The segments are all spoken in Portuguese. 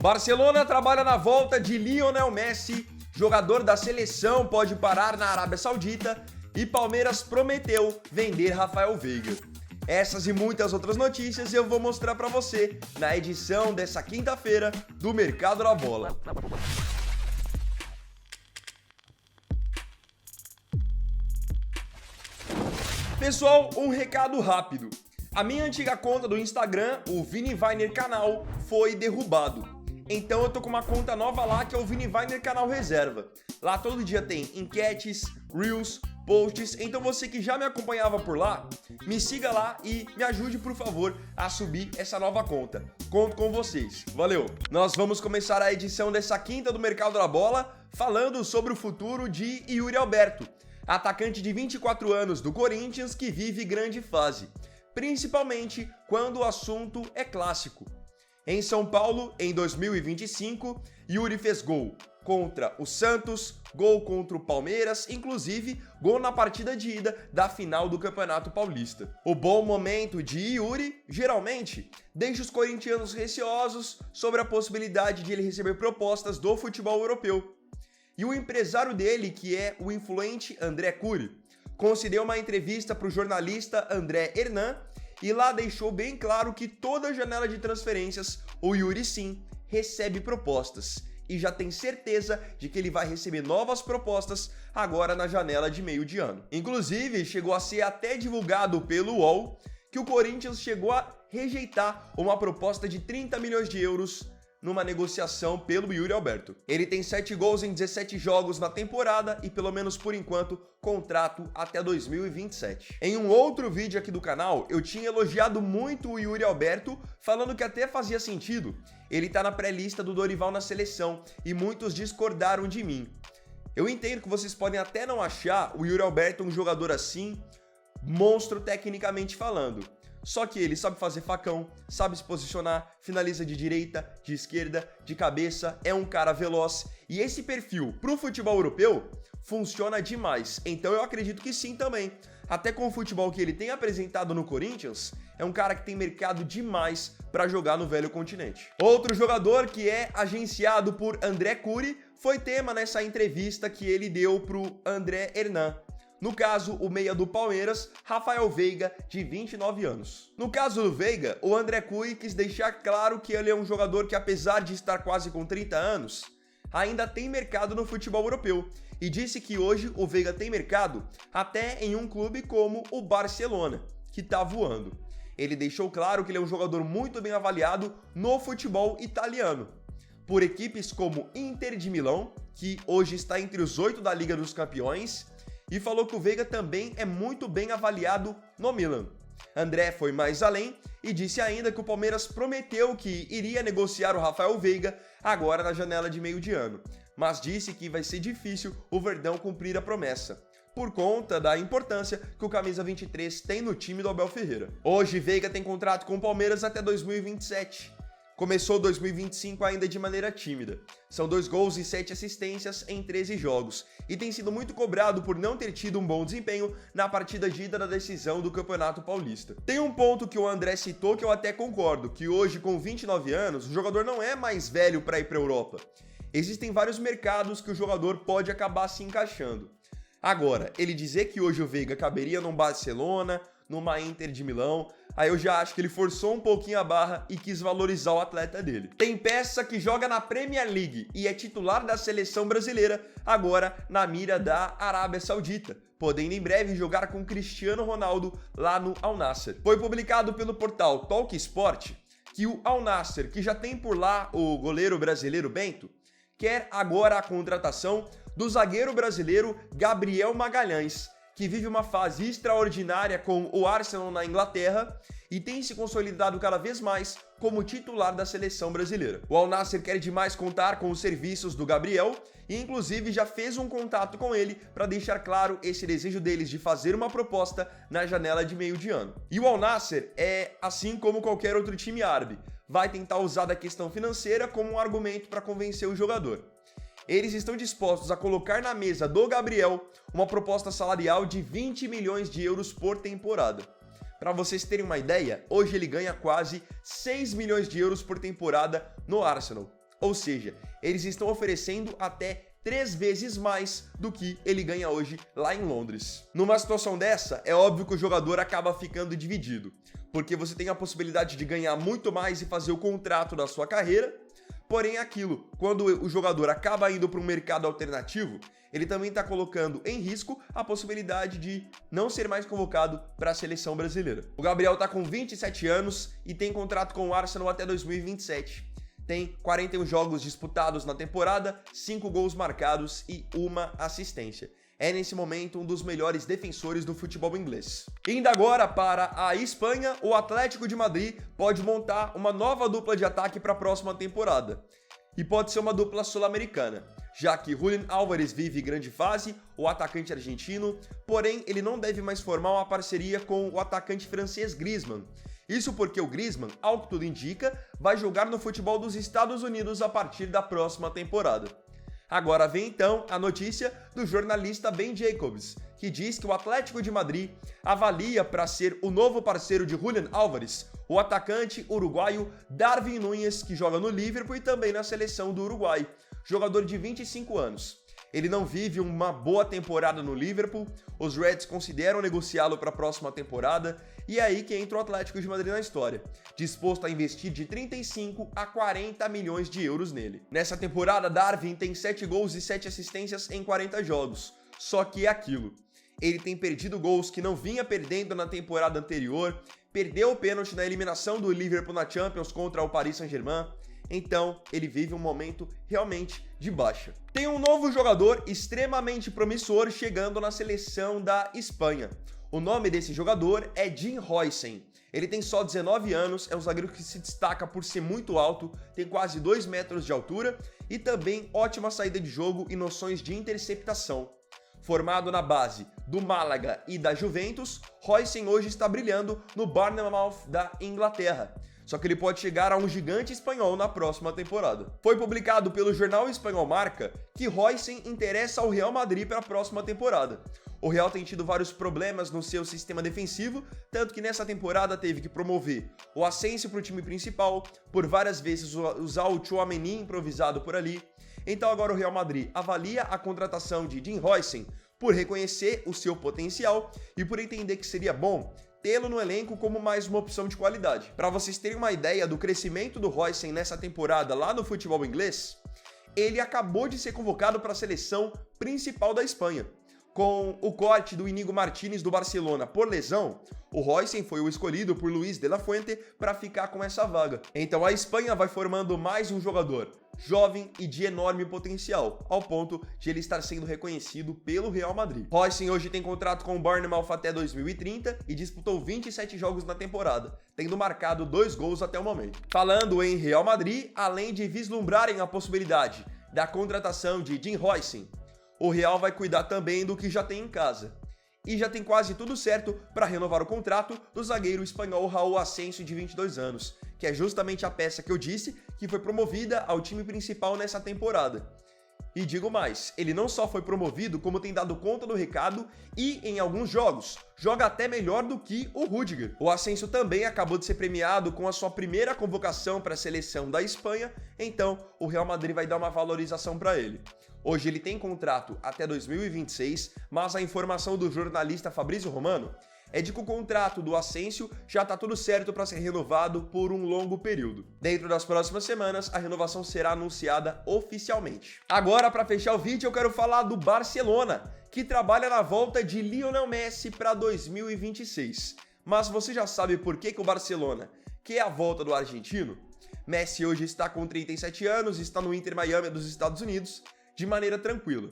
Barcelona trabalha na volta de Lionel Messi, jogador da seleção pode parar na Arábia Saudita e Palmeiras prometeu vender Rafael Veiga. Essas e muitas outras notícias eu vou mostrar para você na edição dessa quinta-feira do Mercado da Bola. Pessoal, um recado rápido. A minha antiga conta do Instagram, o Vini Vainer Canal, foi derrubado. Então eu tô com uma conta nova lá que é o Vini Vainer Canal Reserva. Lá todo dia tem enquetes, reels, posts. Então você que já me acompanhava por lá, me siga lá e me ajude, por favor, a subir essa nova conta. Conto com vocês. Valeu! Nós vamos começar a edição dessa quinta do Mercado da Bola falando sobre o futuro de Yuri Alberto, atacante de 24 anos do Corinthians que vive grande fase, principalmente quando o assunto é clássico. Em São Paulo, em 2025, Yuri fez gol contra o Santos, gol contra o Palmeiras, inclusive gol na partida de ida da final do Campeonato Paulista. O bom momento de Yuri, geralmente, deixa os corintianos receosos sobre a possibilidade de ele receber propostas do futebol europeu. E o empresário dele, que é o influente André Cury, concedeu uma entrevista para o jornalista André Hernan e lá deixou bem claro que toda janela de transferências, o Yuri sim recebe propostas e já tem certeza de que ele vai receber novas propostas agora na janela de meio de ano. Inclusive, chegou a ser até divulgado pelo UOL que o Corinthians chegou a rejeitar uma proposta de 30 milhões de euros numa negociação pelo Yuri Alberto. Ele tem 7 gols em 17 jogos na temporada e, pelo menos por enquanto, contrato até 2027. Em um outro vídeo aqui do canal, eu tinha elogiado muito o Yuri Alberto, falando que até fazia sentido. Ele tá na pré-lista do Dorival na seleção e muitos discordaram de mim. Eu entendo que vocês podem até não achar o Yuri Alberto um jogador assim, monstro tecnicamente falando. Só que ele sabe fazer facão, sabe se posicionar, finaliza de direita, de esquerda, de cabeça, é um cara veloz. E esse perfil pro futebol europeu funciona demais. Então eu acredito que sim também. Até com o futebol que ele tem apresentado no Corinthians, é um cara que tem mercado demais para jogar no velho continente. Outro jogador que é agenciado por André Cury foi tema nessa entrevista que ele deu pro André Hernan. No caso, o meia do Palmeiras, Rafael Veiga, de 29 anos. No caso do Veiga, o André Cury quis deixar claro que ele é um jogador que, apesar de estar quase com 30 anos, ainda tem mercado no futebol europeu. E disse que hoje o Veiga tem mercado até em um clube como o Barcelona, que tá voando. Ele deixou claro que ele é um jogador muito bem avaliado no futebol italiano, por equipes como Inter de Milão, que hoje está entre os 8 da Liga dos Campeões, e falou que o Veiga também é muito bem avaliado no Milan. André foi mais além e disse ainda que o Palmeiras prometeu que iria negociar o Rafael Veiga agora na janela de meio de ano, mas disse que vai ser difícil o Verdão cumprir a promessa, por conta da importância que o camisa 23 tem no time do Abel Ferreira. Hoje, Veiga tem contrato com o Palmeiras até 2027. Começou 2025 ainda de maneira tímida. São 2 gols e 7 assistências em 13 jogos e tem sido muito cobrado por não ter tido um bom desempenho na partida de ida da decisão do Campeonato Paulista. Tem um ponto que o André citou que eu até concordo, que hoje com 29 anos o jogador não é mais velho para ir para a Europa. Existem vários mercados que o jogador pode acabar se encaixando. Agora, ele dizer que hoje o Veiga caberia num Barcelona, numa Inter de Milão, aí eu já acho que ele forçou um pouquinho a barra e quis valorizar o atleta dele. Tem peça que joga na Premier League e é titular da seleção brasileira, agora na mira da Arábia Saudita, podendo em breve jogar com Cristiano Ronaldo lá no Al Nassr. Foi publicado pelo portal Talk Sport que o Al Nassr, que já tem por lá o goleiro brasileiro Bento, quer agora a contratação do zagueiro brasileiro Gabriel Magalhães, que vive uma fase extraordinária com o Arsenal na Inglaterra e tem se consolidado cada vez mais como titular da seleção brasileira. O Al Nassr quer demais contar com os serviços do Gabriel e inclusive já fez um contato com ele para deixar claro esse desejo deles de fazer uma proposta na janela de meio de ano. E o Al Nassr é, assim como qualquer outro time árabe, vai tentar usar da questão financeira como um argumento para convencer o jogador. Eles estão dispostos a colocar na mesa do Gabriel uma proposta salarial de 20 milhões de euros por temporada. Para vocês terem uma ideia, hoje ele ganha quase 6 milhões de euros por temporada no Arsenal. Ou seja, eles estão oferecendo até 3 vezes mais do que ele ganha hoje lá em Londres. Numa situação dessa, é óbvio que o jogador acaba ficando dividido, porque você tem a possibilidade de ganhar muito mais e fazer o contrato da sua carreira, porém aquilo, quando o jogador acaba indo para um mercado alternativo, ele também está colocando em risco a possibilidade de não ser mais convocado para a seleção brasileira. O Gabriel está com 27 anos e tem contrato com o Arsenal até 2027. Tem 41 jogos disputados na temporada, 5 gols marcados e 1 assistência. É nesse momento um dos melhores defensores do futebol inglês. Indo agora para a Espanha, o Atlético de Madrid pode montar uma nova dupla de ataque para a próxima temporada. E pode ser uma dupla sul-americana, já que Julián Álvares vive grande fase, o atacante argentino, porém ele não deve mais formar uma parceria com o atacante francês Griezmann. Isso porque o Griezmann, ao que tudo indica, vai jogar no futebol dos Estados Unidos a partir da próxima temporada. Agora vem então a notícia do jornalista Ben Jacobs, que diz que o Atlético de Madrid avalia para ser o novo parceiro de Julián Álvares, o atacante uruguaio Darwin Núñez, que joga no Liverpool e também na seleção do Uruguai, jogador de 25 anos. Ele não vive uma boa temporada no Liverpool, os Reds consideram negociá-lo para a próxima temporada, e é aí que entra o Atlético de Madrid na história, disposto a investir de 35 a 40 milhões de euros nele. Nessa temporada, Darwin tem 7 gols e 7 assistências em 40 jogos, só que é aquilo. Ele tem perdido gols que não vinha perdendo na temporada anterior, perdeu o pênalti na eliminação do Liverpool na Champions contra o Paris Saint-Germain, então ele vive um momento realmente de baixa. Tem um novo jogador extremamente promissor chegando na seleção da Espanha. O nome desse jogador é Dean Huijsen. Ele tem só 19 anos, é um zagueiro que se destaca por ser muito alto, tem quase 2 metros de altura e também ótima saída de jogo e noções de interceptação. Formado na base do Málaga e da Juventus, Huijsen hoje está brilhando no Bournemouth da Inglaterra. Só que ele pode chegar a um gigante espanhol na próxima temporada. Foi publicado pelo jornal espanhol Marca que Huijsen interessa ao Real Madrid para a próxima temporada. O Real tem tido vários problemas no seu sistema defensivo, tanto que nessa temporada teve que promover o Asensio para o time principal, por várias vezes usar o Tchouaméni improvisado por ali. Então agora o Real Madrid avalia a contratação de Dean Huijsen por reconhecer o seu potencial e por entender que seria bom tê-lo no elenco como mais uma opção de qualidade. Para vocês terem uma ideia do crescimento do Huijsen nessa temporada lá no futebol inglês, ele acabou de ser convocado para a seleção principal da Espanha. Com o corte do Íñigo Martínez do Barcelona por lesão, o Huijsen foi o escolhido por Luis de la Fuente para ficar com essa vaga. Então a Espanha vai formando mais um jogador jovem e de enorme potencial, ao ponto de ele estar sendo reconhecido pelo Real Madrid. Huijsen hoje tem contrato com o Bournemouth até 2030 e disputou 27 jogos na temporada, tendo marcado 2 gols até o momento. Falando em Real Madrid, além de vislumbrarem a possibilidade da contratação de Dean Huijsen, o Real vai cuidar também do que já tem em casa. E já tem quase tudo certo para renovar o contrato do zagueiro espanhol Raúl Asensio, de 22 anos, que é justamente a peça que eu disse que foi promovida ao time principal nessa temporada. E digo mais, ele não só foi promovido, como tem dado conta do recado e, em alguns jogos, joga até melhor do que o Rüdiger. O Asensio também acabou de ser premiado com a sua primeira convocação para a seleção da Espanha, então o Real Madrid vai dar uma valorização para ele. Hoje ele tem contrato até 2026, mas a informação do jornalista Fabrício Romano é de que o contrato do Asensio já está tudo certo para ser renovado por um longo período. Dentro das próximas semanas, a renovação será anunciada oficialmente. Agora, para fechar o vídeo, eu quero falar do Barcelona, que trabalha na volta de Lionel Messi para 2026. Mas você já sabe por que o Barcelona quer a volta do argentino? Messi hoje está com 37 anos, está no Inter Miami dos Estados Unidos, de maneira tranquila.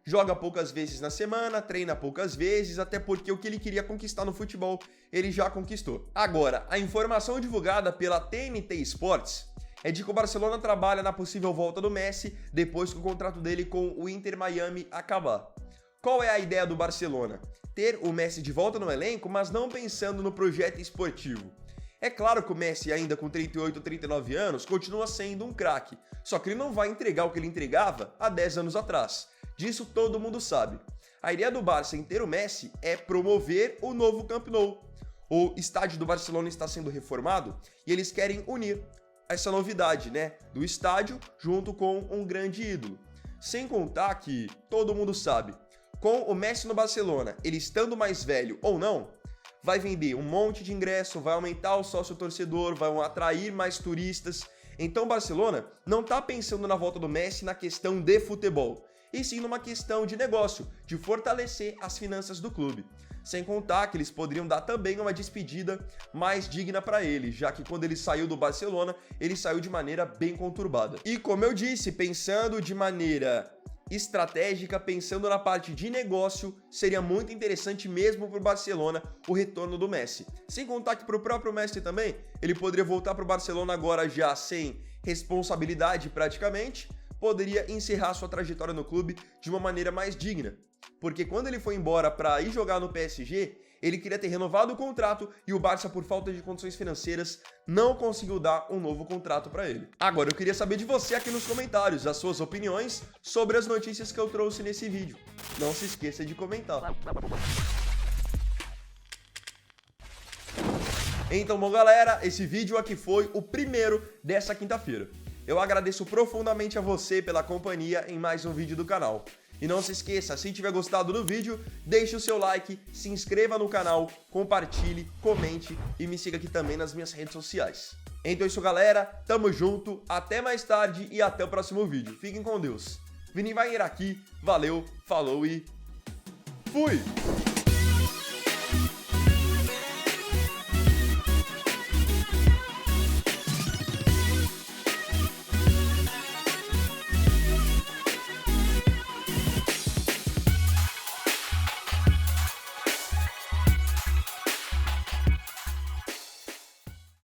Joga poucas vezes na semana, treina poucas vezes, até porque o que ele queria conquistar no futebol, ele já conquistou. Agora, a informação divulgada pela TNT Sports é de que o Barcelona trabalha na possível volta do Messi depois que o contrato dele com o Inter Miami acabar. Qual é a ideia do Barcelona? Ter o Messi de volta no elenco, mas não pensando no projeto esportivo. É claro que o Messi, ainda com 38 ou 39 anos, continua sendo um craque, só que ele não vai entregar o que ele entregava há 10 anos atrás. Disso todo mundo sabe. A ideia do Barça em ter o Messi é promover o novo Camp Nou. O estádio do Barcelona está sendo reformado e eles querem unir essa novidade, né, do estádio junto com um grande ídolo. Sem contar que todo mundo sabe, com o Messi no Barcelona, ele estando mais velho ou não, vai vender um monte de ingresso, vai aumentar o sócio-torcedor, vai atrair mais turistas. Então o Barcelona não tá pensando na volta do Messi na questão de futebol, e sim numa questão de negócio, de fortalecer as finanças do clube. Sem contar que eles poderiam dar também uma despedida mais digna para ele, já que quando ele saiu do Barcelona, ele saiu de maneira bem conturbada. E como eu disse, pensando de maneira estratégica, pensando na parte de negócio, seria muito interessante mesmo para o Barcelona o retorno do Messi. Sem contar que para o próprio Messi também, ele poderia voltar para o Barcelona agora já sem responsabilidade praticamente, poderia encerrar sua trajetória no clube de uma maneira mais digna. Porque quando ele foi embora para ir jogar no PSG, ele queria ter renovado o contrato e o Barça, por falta de condições financeiras, não conseguiu dar um novo contrato para ele. Agora, eu queria saber de você aqui nos comentários as suas opiniões sobre as notícias que eu trouxe nesse vídeo. Não se esqueça de comentar. Então, bom galera, esse vídeo aqui foi o primeiro dessa quinta-feira. Eu agradeço profundamente a você pela companhia em mais um vídeo do canal. E não se esqueça, se tiver gostado do vídeo, deixe o seu like, se inscreva no canal, compartilhe, comente e me siga aqui também nas minhas redes sociais. Então é isso galera, tamo junto, até mais tarde e até o próximo vídeo. Fiquem com Deus. Vini Wagner aqui, valeu, falou e fui!